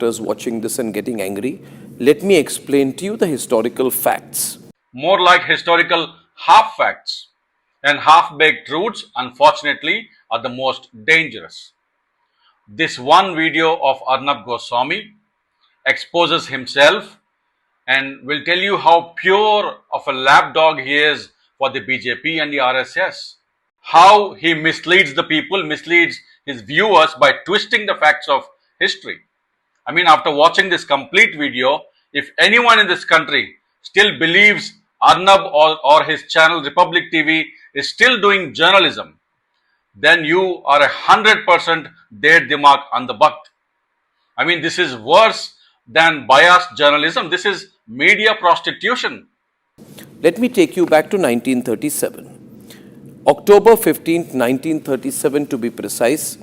watching this and getting angry. Let me explain to you the historical facts. More like historical half facts. And half baked truths, unfortunately, are the most dangerous. This one video of Arnab Goswami exposes himself and will tell you how pure of a lapdog he is for the BJP and the RSS. How he misleads the people, misleads his viewers by twisting the facts of history. I mean, after watching this complete video, if anyone in this country still believes Arnab or his channel Republic TV is still doing journalism, then you are 100% dead dimag on the butt. I mean, this is worse than biased journalism. This is media prostitution. Let me take you back to 1937. October 15th, 1937 to be precise,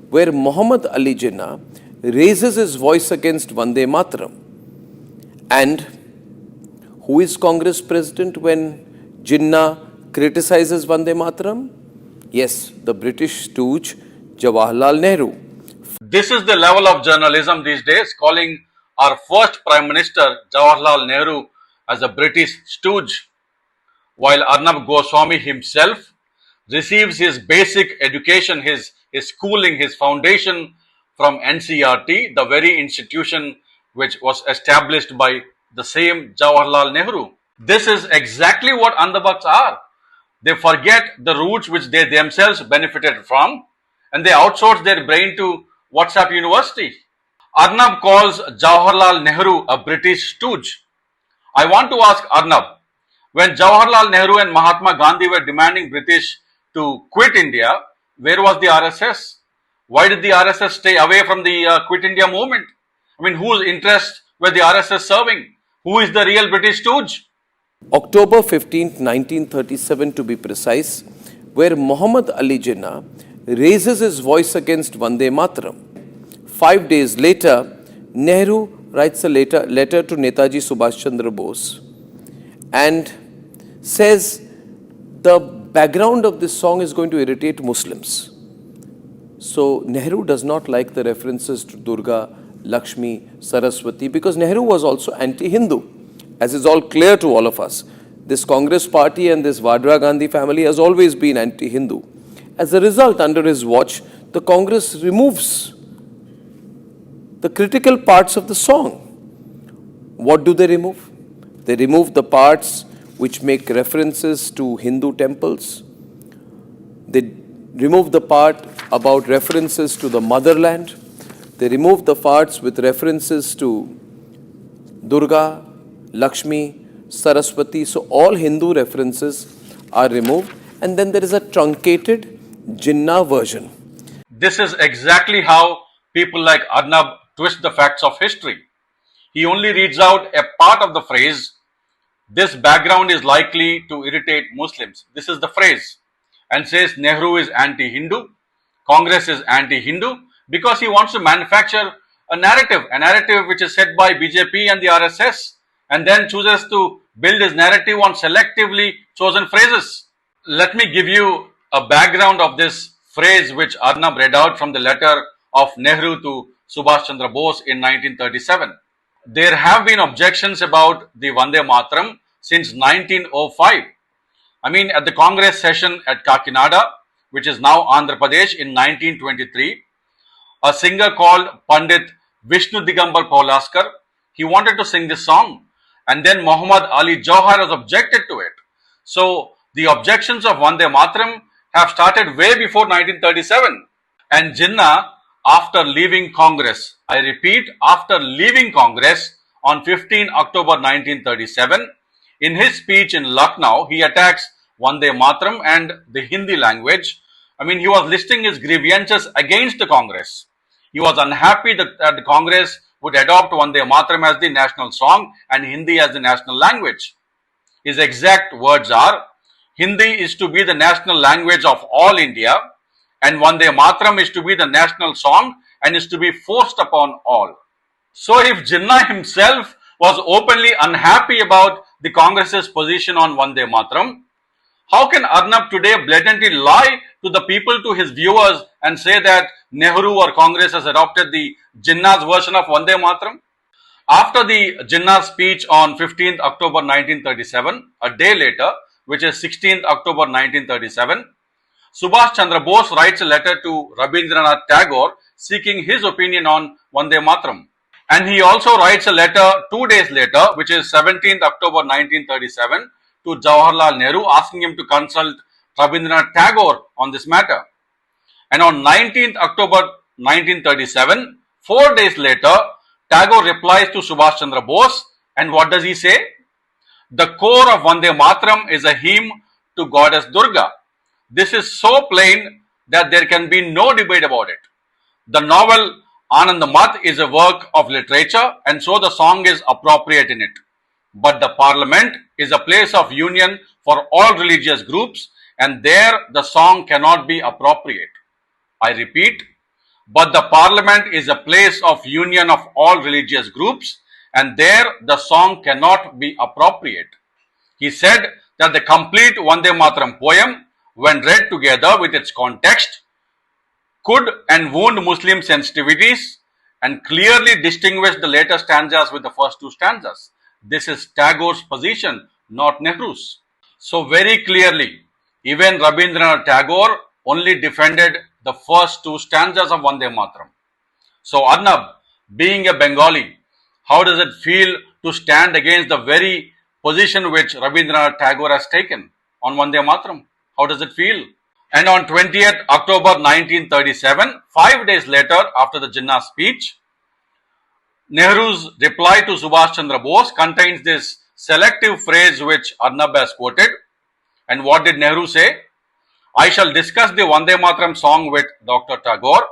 where Muhammad Ali Jinnah raises his voice against Vande Mataram. And who is Congress president when Jinnah criticizes Vande Mataram? Yes, the British stooge Jawaharlal Nehru. This is the level of journalism these days, calling our first Prime Minister Jawaharlal Nehru as a British stooge, while Arnab Goswami himself receives his basic education, his schooling, his foundation from NCERT, the very institution which was established by the same Jawaharlal Nehru. This is exactly what Andhabaks are. They forget the roots which they themselves benefited from, and they outsource their brain to WhatsApp University. Arnab calls Jawaharlal Nehru a British stooge. I want to ask Arnab, when Jawaharlal Nehru and Mahatma Gandhi were demanding British to quit India, where was the RSS? Why did the RSS stay away from the Quit India movement? I mean, whose interests were the RSS serving? Who is the real British stooge? October 15th, 1937 to be precise, where Muhammad Ali Jinnah raises his voice against Vande Mataram. 5 days later, Nehru writes a letter to Netaji Subhash Chandra Bose and says the background of this song is going to irritate Muslims. So Nehru does not like the references to Durga, Lakshmi, Saraswati, because Nehru was also anti-Hindu, as is all clear to all of us. This Congress party and this Vadra Gandhi family has always been anti-Hindu. As a result, under his watch, the Congress removes the critical parts of the song. What do they remove? They remove the parts which make references to Hindu temples. They remove the part about references to the motherland. They remove the parts with references to Durga, Lakshmi, Saraswati. So all Hindu references are removed, and then there is a truncated Jinnah version. This is exactly how people like Arnab twist the facts of history. He only reads out a part of the phrase, "This background is likely to irritate Muslims." This is the phrase, and says Nehru is anti-Hindu, Congress is anti-Hindu, because he wants to manufacture a narrative which is set by BJP and the RSS, and then chooses to build his narrative on selectively chosen phrases. Let me give you a background of this phrase which Arnab read out from the letter of Nehru to Subhash Chandra Bose in 1937. There have been objections about the Vande Mataram since 1905. I mean, at the Congress session at Kakinada, which is now Andhra Pradesh, in 1923, a singer called Pandit Vishnu Digambar Paulaskar, he wanted to sing this song, and then Muhammad Ali Jauhar has objected to it. So the objections of Vande Mataram have started way before 1937. And Jinnah, after leaving Congress, I repeat, after leaving Congress on 15 October 1937, in his speech in Lucknow, he attacks Vande Mataram and the Hindi language. I mean, he was listing his grievances against the Congress. He was unhappy that the Congress would adopt Vande Mataram as the national song and Hindi as the national language. His exact words are, Hindi is to be the national language of all India, and Vande Mataram is to be the national song and is to be forced upon all. So if Jinnah himself was openly unhappy about the Congress's position on Vande Mataram, How can Arnab today blatantly lie to the people, to his viewers, and say that Nehru or Congress has adopted the Jinnah's version of Vande Mataram? After the Jinnah speech on 15th October 1937, a day later, which is 16th October 1937, Subhash Chandra Bose writes a letter to Rabindranath Tagore seeking his opinion on Vande Mataram. And he also writes a letter 2 days later, which is 17th October 1937, to Jawaharlal Nehru asking him to consult Rabindranath Tagore on this matter. And on 19th October 1937, 4 days later, Tagore replies to Subhash Chandra Bose, and what does he say? The core of Vande Mataram is a hymn to goddess Durga. This is so plain that there can be no debate about it. The novel Anand Mat is a work of literature, and so the song is appropriate in it. But the parliament is a place of union for all religious groups, and there the song cannot be appropriate. I repeat, but the parliament is a place of union of all religious groups, and there the song cannot be appropriate. He said that the complete Vande Mataram poem, when read together with its context, could and wound Muslim sensitivities and clearly distinguish the later stanzas with the first two stanzas. This is Tagore's position, not Nehru's. So very clearly, even Rabindranath Tagore only defended the first two stanzas of Vande Mataram. So Arnab, being a Bengali, how does it feel to stand against the very position which Rabindranath Tagore has taken on Vande Mataram? How does it feel? And on 20th October 1937, 5 days later after the Jinnah speech, Nehru's reply to Subhash Chandra Bose contains this selective phrase which Arnab has quoted. And what did Nehru say? I shall discuss the Vande Mataram song with Dr. Tagore.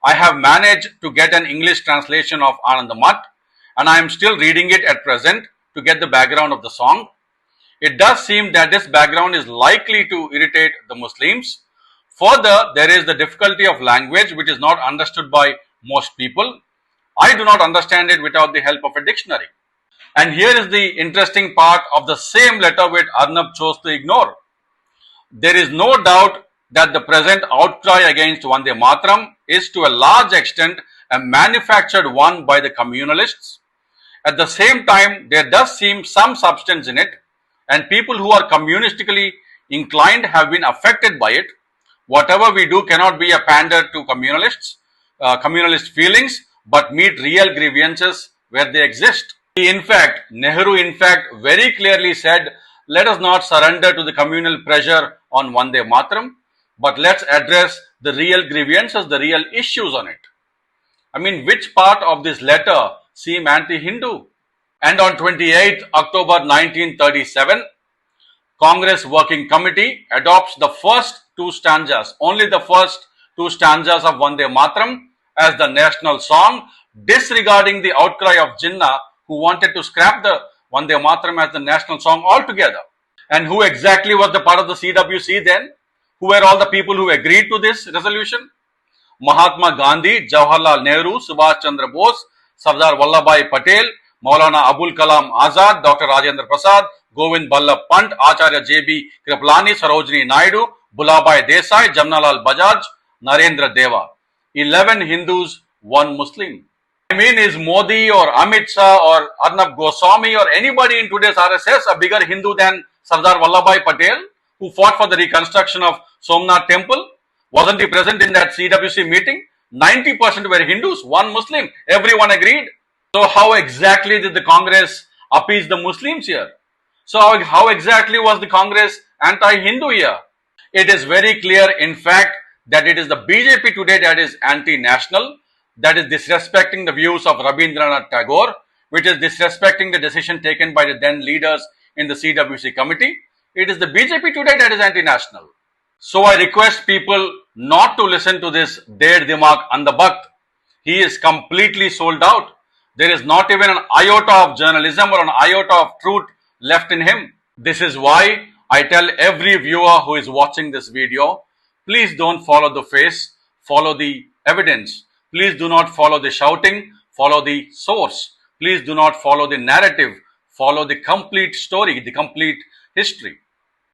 I have managed to get an English translation of Anand Mat, and I am still reading it at present to get the background of the song. It does seem that this background is likely to irritate the Muslims. Further, there is the difficulty of language which is not understood by most people. I do not understand it without the help of a dictionary. And here is the interesting part of the same letter which Arnab chose to ignore. There is no doubt that the present outcry against Vande Mataram is to a large extent a manufactured one by the communalists. At the same time, there does seem some substance in it, and people who are communistically inclined have been affected by it. Whatever we do cannot be a pander to communalist feelings, but meet real grievances where they exist. Nehru in fact very clearly said, let us not surrender to the communal pressure on Vande Mataram, but let's address the real grievances, the real issues on it. I mean, which part of this letter seem anti-Hindu? And on 28th October 1937, Congress Working Committee adopts the first two stanzas, only the first two stanzas of Vande Mataram as the national song, disregarding the outcry of Jinnah who wanted to scrap the Vande Mataram as the national song altogether. And who exactly was the part of the CWC then? Who were all the people who agreed to this resolution? Mahatma Gandhi, Jawaharlal Nehru, Subhash Chandra Bose, Sardar Vallabhbhai Patel, Maulana Abul Kalam Azad, Dr. Rajendra Prasad, Govind Ballabh Pant, Acharya J.B. Kripalani, Sarojini Naidu, Bulabai Desai, Jamnalal Bajaj, Narendra Deva. 11 Hindus, 1 Muslim. I mean, is Modi or Amit Shah or Arnab Goswami or anybody in today's RSS a bigger Hindu than Sardar Vallabhbhai Patel, who fought for the reconstruction of Somnath Temple? Wasn't he present in that CWC meeting? 90% were Hindus, 1 Muslim. Everyone agreed. So how exactly did the Congress appease the Muslims here? So how exactly was the Congress anti-Hindu here? It is very clear, in fact, that it is the BJP today that is anti-national, that is disrespecting the views of Rabindranath Tagore, which is disrespecting the decision taken by the then leaders in the CWC committee. It is the BJP today that is anti-national. So I request people not to listen to this Der Dimag Andabakt. He is completely sold out. There is not even an iota of journalism or an iota of truth left in him. This is why I tell every viewer who is watching this video, please don't follow the face, follow the evidence. Please do not follow the shouting, follow the source. Please do not follow the narrative, follow the complete story, the complete history.